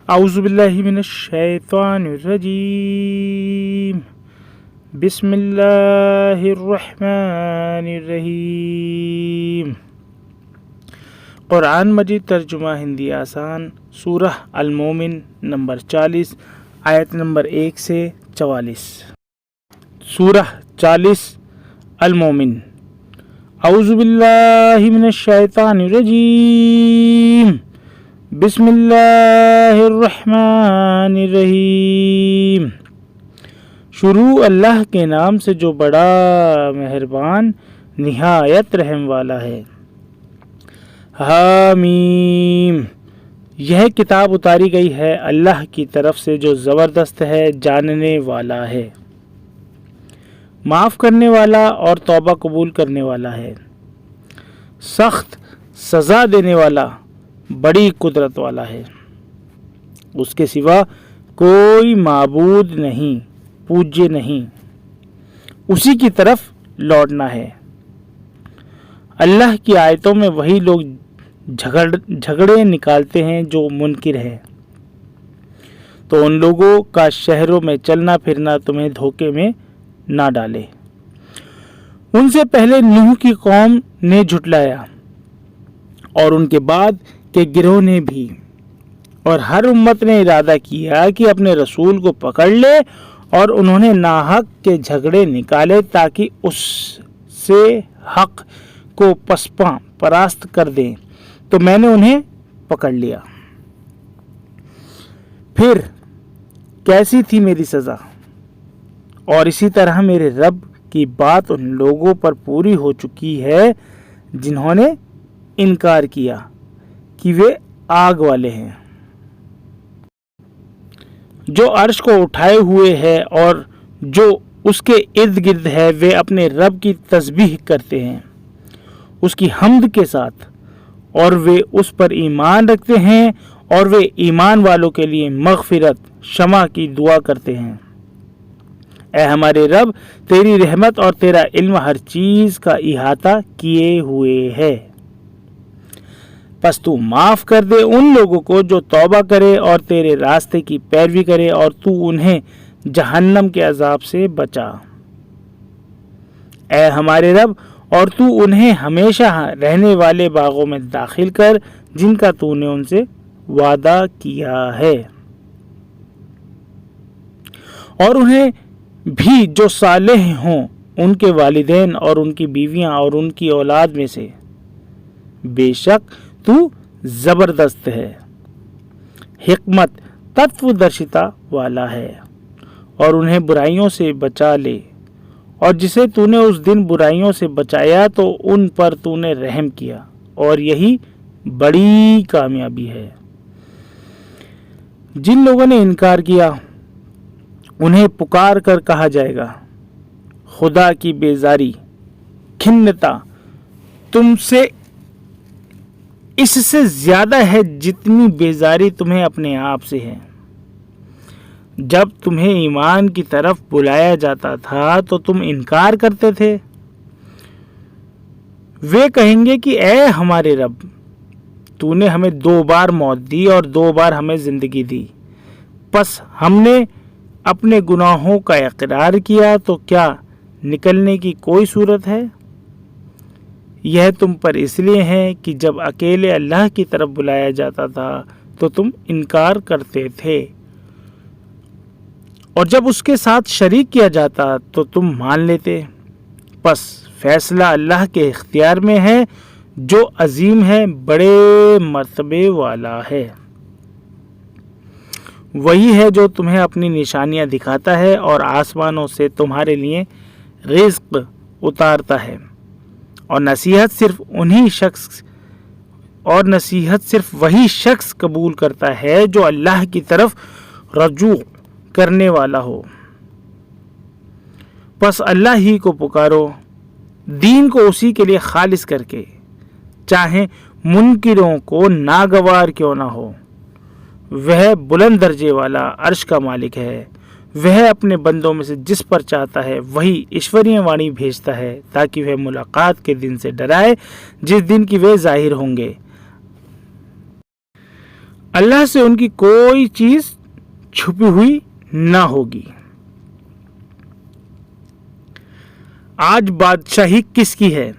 اعوذ باللہ من الشیطان الرجیم بسم اللہ الرحمن الرحیم۔ قرآن مجید ترجمہ ہندی آسان، سورہ المومن نمبر 40 آیت نمبر 1 سے 44۔ سورہ 40 المومن۔ اعوذ باللہ من الشیطان الرجیم بسم اللہ الرحمن الرحیم۔ شروع اللہ کے نام سے جو بڑا مہربان نہایت رحم والا ہے۔ حامیم۔ یہ کتاب اتاری گئی ہے اللہ کی طرف سے جو زبردست ہے، جاننے والا ہے، معاف کرنے والا اور توبہ قبول کرنے والا ہے، سخت سزا دینے والا، بڑی قدرت والا ہے۔ اس کے سوا کوئی معبود نہیں، پوجیہ نہیں، اسی کی طرف لوٹنا ہے۔ اللہ کی آیتوں میں وہی لوگ جھگڑے نکالتے ہیں جو منکر ہے، تو ان لوگوں کا شہروں میں چلنا پھرنا تمہیں دھوکے میں نہ ڈالے۔ ان سے پہلے نوح کی قوم نے جھٹلایا، اور ان کے بعد کے گروہ نے بھی، اور ہر امت نے ارادہ کیا کہ اپنے رسول کو پکڑ لے، اور انہوں نے ناحق کے جھگڑے نکالے تاکہ اس سے حق کو پسپاں پراست کر دیں، تو میں نے انہیں پکڑ لیا۔ پھر کیسی تھی میری سزا، اور اسی طرح میرے رب کی بات ان لوگوں پر پوری ہو چکی ہے جنہوں نے انکار کیا کہ وہ آگ والے ہیں، جو عرش کو اٹھائے ہوئے ہے اور جو اس کے ارد گرد ہے، وہ اپنے رب کی تسبیح کرتے ہیں اس کی حمد کے ساتھ، اور وہ اس پر ایمان رکھتے ہیں، اور وہ ایمان والوں کے لیے مغفرت شمع کی دعا کرتے ہیں۔ اے ہمارے رب، تیری رحمت اور تیرا علم ہر چیز کا احاطہ کیے ہوئے ہے، پس تو معاف کر دے ان لوگوں کو جو توبہ کرے اور تیرے راستے کی پیروی کرے، اور تو انہیں جہنم کے عذاب سے بچا۔ اے ہمارے رب، اور تو انہیں ہمیشہ رہنے والے باغوں میں داخل کر جن کا تو نے ان سے وعدہ کیا ہے، اور انہیں بھی جو صالح ہوں، ان کے والدین اور ان کی بیویاں اور ان کی اولاد میں سے، بے شک تو زبردست ہے، حکمت تطو درشتا والا ہے۔ اور انہیں برائیوں سے بچا لے، اور جسے تو نے اس دن برائیوں سے بچایا تو ان پر تو نے رحم کیا، اور یہی بڑی کامیابی ہے۔ جن لوگوں نے انکار کیا انہیں پکار کر کہا جائے گا، خدا کی بیزاری، کھنتا تم سے اس سے زیادہ ہے جتنی بیزاری تمہیں اپنے آپ سے ہے۔ جب تمہیں ایمان کی طرف بلایا جاتا تھا تو تم انکار کرتے تھے۔ وہ کہیں گے کہ اے ہمارے رب، تو نے ہمیں 2 بار موت دی اور 2 بار ہمیں زندگی دی، پس ہم نے اپنے گناہوں کا اقرار کیا، تو کیا نکلنے کی کوئی صورت ہے؟ یہ تم پر اس لیے ہے کہ جب اکیلے اللہ کی طرف بلایا جاتا تھا تو تم انکار کرتے تھے، اور جب اس کے ساتھ شریک کیا جاتا تو تم مان لیتے۔ پس فیصلہ اللہ کے اختیار میں ہے جو عظیم ہے، بڑے مرتبے والا ہے۔ وہی ہے جو تمہیں اپنی نشانیاں دکھاتا ہے اور آسمانوں سے تمہارے لیے رزق اتارتا ہے، اور نصیحت صرف وہی شخص قبول کرتا ہے جو اللہ کی طرف رجوع کرنے والا ہو۔ پس اللہ ہی کو پکارو، دین کو اسی کے لیے خالص کر کے، چاہے منکروں کو ناگوار کیوں نہ ہو۔ وہ بلند درجے والا عرش کا مالک ہے، وہ اپنے بندوں میں سے جس پر چاہتا ہے وہی ایشوریہ وانی بھیجتا ہے تاکہ وہ ملاقات کے دن سے ڈرائے جس دن کی وہ ظاہر ہوں گے۔ اللہ سے ان کی کوئی چیز چھپی ہوئی نہ ہوگی۔ آج بادشاہی کس کی ہے؟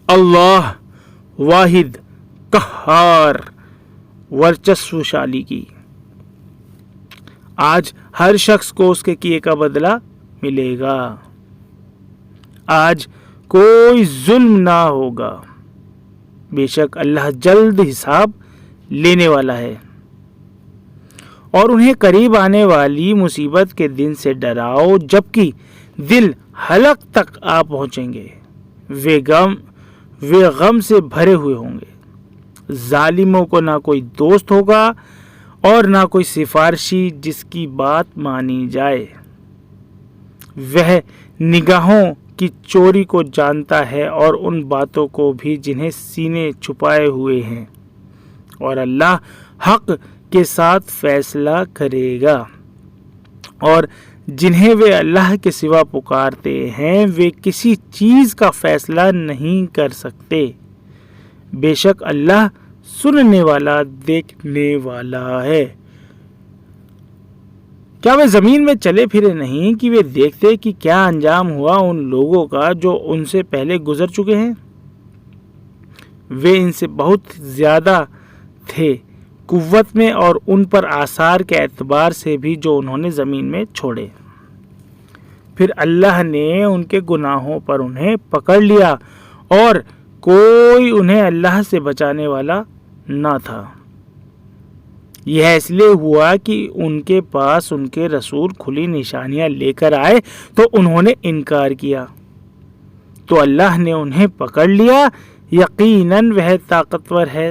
اللہ واحد قہار ورچسوشالی کی۔ آج ہر شخص کو اس کے کیے کا بدلہ ملے گا۔ آج کوئی ظلم نہ ہوگا۔ بے شک اللہ جلد حساب لینے والا ہے۔ اور انہیں قریب آنے والی مصیبت کے دن سے ڈراؤ جبکہ دل حلق تک آ پہنچیں گے۔ وہ غم سے بھرے ہوئے ہوں گے۔ ظالموں کو نہ کوئی دوست ہوگا اور نہ کوئی سفارشی جس کی بات مانی جائے۔ وہ نگاہوں کی چوری کو جانتا ہے اور ان باتوں کو بھی جنہیں سینے چھپائے ہوئے ہیں، اور اللہ حق کے ساتھ فیصلہ کرے گا۔ اور جنہیں وہ اللہ کے سوا پکارتے ہیں وہ کسی چیز کا فیصلہ نہیں کر سکتے۔ بے شک اللہ سننے والا دیکھنے والا ہے۔ کیا وہ زمین میں چلے پھرے نہیں کہ وہ دیکھتے کہ کیا انجام ہوا ان لوگوں کا جو ان سے پہلے گزر چکے ہیں؟ وہ ان سے بہت زیادہ تھے قوت میں اور ان پر آثار کے اعتبار سے بھی جو انہوں نے زمین میں چھوڑے۔ پھر اللہ نے ان کے گناہوں پر انہیں پکڑ لیا اور کوئی انہیں اللہ سے بچانے والا نہ تھا۔ یہ اس لیے ہوا کہ ان کے پاس ان کے رسول کھلی نشانیاں لے کر آئے تو انہوں نے انکار کیا، تو اللہ نے انہیں پکڑ لیا۔ یقیناً وہ طاقتور ہے،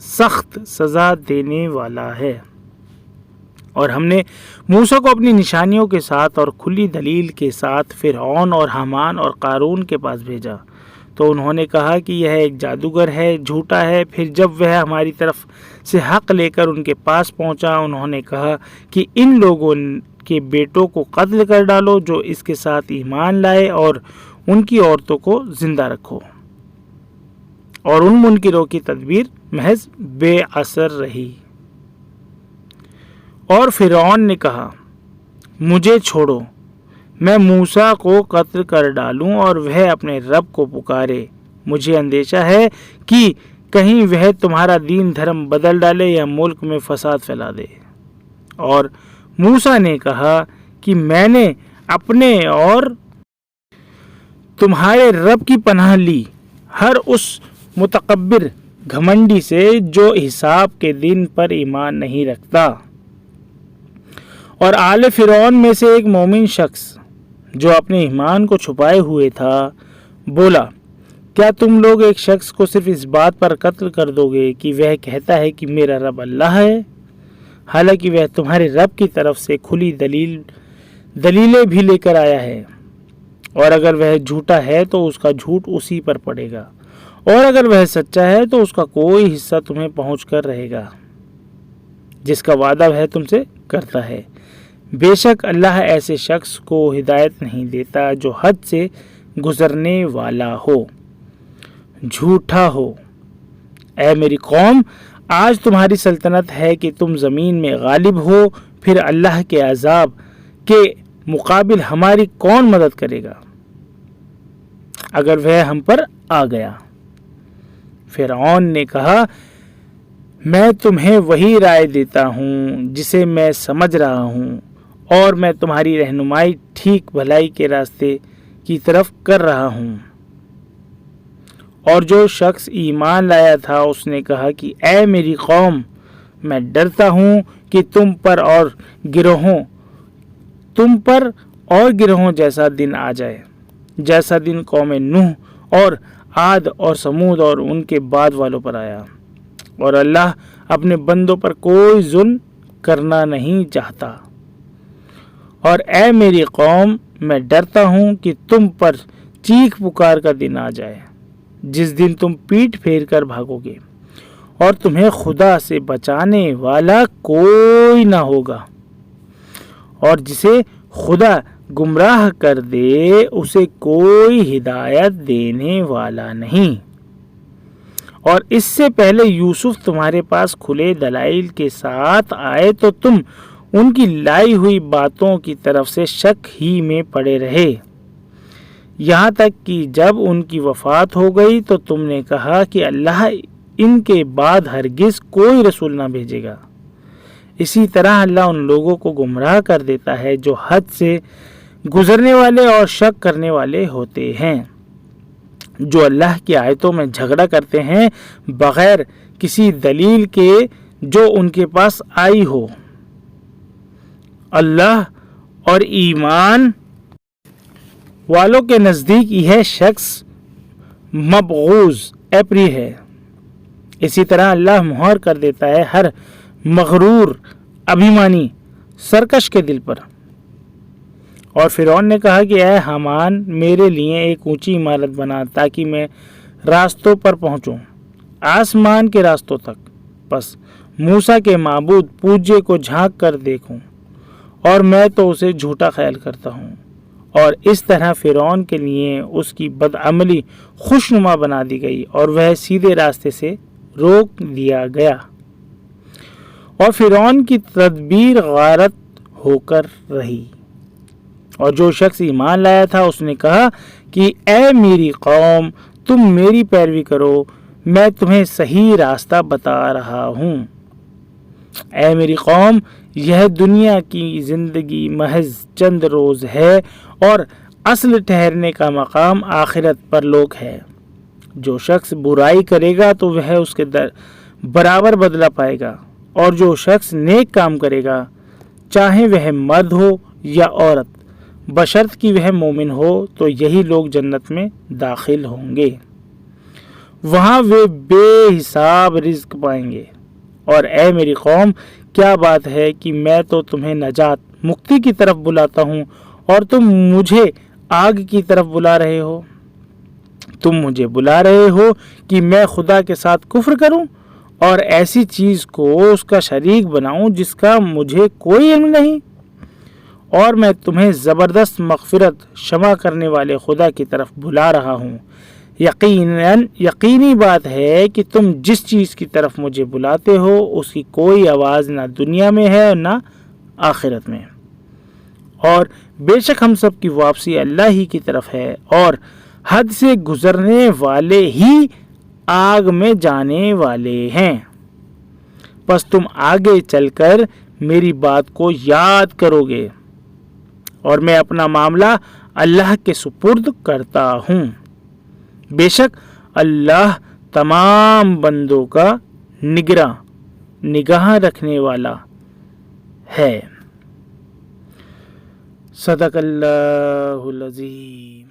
سخت سزا دینے والا ہے۔ اور ہم نے موسیٰ کو اپنی نشانیوں کے ساتھ اور کھلی دلیل کے ساتھ فرعون اور حامان اور قارون کے پاس بھیجا، تو انہوں نے کہا کہ یہ ایک جادوگر ہے، جھوٹا ہے۔ پھر جب وہ ہماری طرف سے حق لے کر ان کے پاس پہنچا، انہوں نے کہا کہ ان لوگوں کے بیٹوں کو قتل کر ڈالو جو اس کے ساتھ ایمان لائے، اور ان کی عورتوں کو زندہ رکھو۔ اور ان منکروں کی تدبیر محض بے اثر رہی۔ اور فرعون نے کہا، مجھے چھوڑو، میں موسیٰ کو قتل کر ڈالوں اور وہ اپنے رب کو پکارے۔ مجھے اندیشہ ہے کہ کہیں وہ تمہارا دین دھرم بدل ڈالے یا ملک میں فساد پھیلا دے۔ اور موسیٰ نے کہا کہ میں نے اپنے اور تمہارے رب کی پناہ لی، ہر اس متکبر گھمنڈی سے جو حساب کے دن پر ایمان نہیں رکھتا۔ اور آل فرعون میں سے ایک مومن شخص جو اپنے ایمان کو چھپائے ہوئے تھا بولا، کیا تم لوگ ایک شخص کو صرف اس بات پر قتل کر دو گے کہ وہ کہتا ہے کہ میرا رب اللہ ہے، حالانکہ وہ تمہارے رب کی طرف سے کھلی دلیلیں بھی لے کر آیا ہے؟ اور اگر وہ جھوٹا ہے تو اس کا جھوٹ اسی پر پڑے گا، اور اگر وہ سچا ہے تو اس کا کوئی حصہ تمہیں پہنچ کر رہے گا جس کا وعدہ وہ تم سے کرتا ہے۔ بے شک اللہ ایسے شخص کو ہدایت نہیں دیتا جو حد سے گزرنے والا ہو، جھوٹا ہو۔ اے میری قوم، آج تمہاری سلطنت ہے کہ تم زمین میں غالب ہو، پھر اللہ کے عذاب کے مقابل ہماری کون مدد کرے گا اگر وہ ہم پر آ گیا؟ فرعون نے کہا، میں تمہیں وہی رائے دیتا ہوں جسے میں سمجھ رہا ہوں، اور میں تمہاری رہنمائی ٹھیک بھلائی کے راستے کی طرف کر رہا ہوں۔ اور جو شخص ایمان لایا تھا اس نے کہا کہ اے میری قوم، میں ڈرتا ہوں کہ تم پر اور گروہوں جیسا دن آ جائے، جیسا دن قوم نوح اور عاد اور سمود اور ان کے بعد والوں پر آیا، اور اللہ اپنے بندوں پر کوئی ظلم کرنا نہیں چاہتا۔ اور اے میری قوم، میں ڈرتا ہوں کہ تم پر چیخ پکار کا دن آ جائے، جس دن تم پیٹھ پھیر کر بھاگو گے اور تمہیں خدا سے بچانے والا کوئی نہ ہوگا، اور جسے خدا گمراہ کر دے اسے کوئی ہدایت دینے والا نہیں۔ اور اس سے پہلے یوسف تمہارے پاس کھلے دلائل کے ساتھ آئے تو تم ان کی لائی ہوئی باتوں کی طرف سے شک ہی میں پڑے رہے، یہاں تک کہ جب ان کی وفات ہو گئی تو تم نے کہا کہ اللہ ان کے بعد ہرگز کوئی رسول نہ بھیجے گا۔ اسی طرح اللہ ان لوگوں کو گمراہ کر دیتا ہے جو حد سے گزرنے والے اور شک کرنے والے ہوتے ہیں، جو اللہ کی آیتوں میں جھگڑا کرتے ہیں بغیر کسی دلیل کے جو ان کے پاس آئی ہو۔ اللہ اور ایمان والوں کے نزدیک یہ شخص مبغوض ایپری ہے۔ اسی طرح اللہ مہر کر دیتا ہے ہر مغرور ابھیمانی سرکش کے دل پر۔ اور فرعون نے کہا کہ اے حامان، میرے لیے ایک اونچی عمارت بنا تاکہ میں راستوں پر پہنچوں، آسمان کے راستوں تک، پس موسیٰ کے معبود پوجے کو جھانک کر دیکھوں، اور میں تو اسے جھوٹا خیال کرتا ہوں۔ اور اس طرح فرعون کے لیے اس کی بدعملی خوشنما بنا دی گئی اور وہ سیدھے راستے سے روک دیا گیا، اور فرعون کی تدبیر غارت ہو کر رہی۔ اور جو شخص ایمان لایا تھا اس نے کہا کہ اے میری قوم، تم میری پیروی کرو، میں تمہیں صحیح راستہ بتا رہا ہوں۔ اے میری قوم، یہ دنیا کی زندگی محض چند روز ہے اور اصل ٹھہرنے کا مقام آخرت پر لوگ ہے۔ جو شخص برائی کرے گا تو وہ اس کے برابر بدلہ پائے گا، اور جو شخص نیک کام کرے گا، چاہے وہ مرد ہو یا عورت، بشرط کہ وہ مومن ہو، تو یہی لوگ جنت میں داخل ہوں گے، وہاں وہ بے حساب رزق پائیں گے۔ اور اے میری قوم، کیا بات ہے کہ میں تو تمہیں نجات مکتی کی طرف بلاتا ہوں اور تم مجھے آگ کی طرف بلا رہے ہو۔ تم مجھے بلا رہے ہو کہ میں خدا کے ساتھ کفر کروں اور ایسی چیز کو اس کا شریک بناؤں جس کا مجھے کوئی علم نہیں، اور میں تمہیں زبردست مغفرت شمع کرنے والے خدا کی طرف بلا رہا ہوں۔ یقینی بات ہے کہ تم جس چیز کی طرف مجھے بلاتے ہو اس کی کوئی آواز نہ دنیا میں ہے اور نہ آخرت میں، اور بے شک ہم سب کی واپسی اللہ ہی کی طرف ہے، اور حد سے گزرنے والے ہی آگ میں جانے والے ہیں۔ پس تم آگے چل کر میری بات کو یاد کرو گے، اور میں اپنا معاملہ اللہ کے سپرد کرتا ہوں۔ بے شک اللہ تمام بندوں کا نگاہ رکھنے والا ہے۔ صدق اللہ العظیم۔